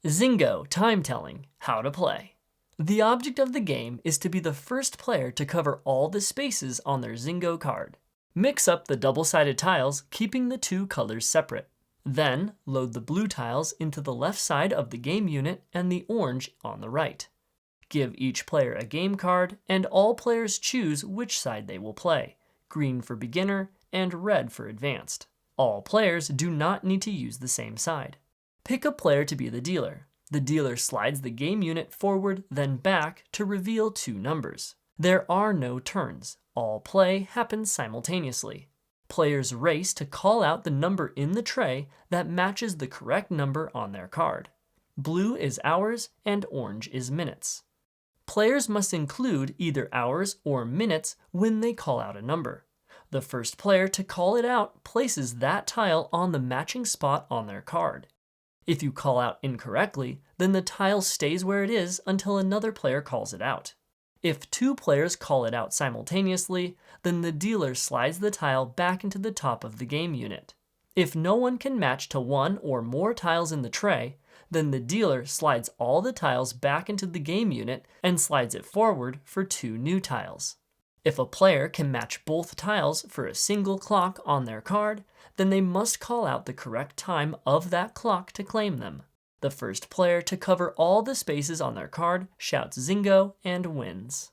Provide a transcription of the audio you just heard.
Zingo Time Telling, how to play. The object of the game is to be the first player to cover all the spaces on their Zingo card. Mix up the double-sided tiles, keeping the two colors separate. Then, load the blue tiles into the left side of the game unit and the orange on the right. Give each player a game card, and all players choose which side they will play, green for beginner and red for advanced. All players do not need to use the same side. Pick a player to be the dealer. The dealer slides the game unit forward, then back to reveal two numbers. There are no turns. All play happens simultaneously. Players race to call out the number in the tray that matches the correct number on their card. Blue is hours and orange is minutes. Players must include either hours or minutes when they call out a number. The first player to call it out places that tile on the matching spot on their card. If you call out incorrectly, then the tile stays where it is until another player calls it out. If two players call it out simultaneously, then the dealer slides the tile back into the top of the game unit. If no one can match to one or more tiles in the tray, then the dealer slides all the tiles back into the game unit and slides it forward for two new tiles. If a player can match both tiles for a single clock on their card, then they must call out the correct time of that clock to claim them. The first player to cover all the spaces on their card shouts Zingo and wins.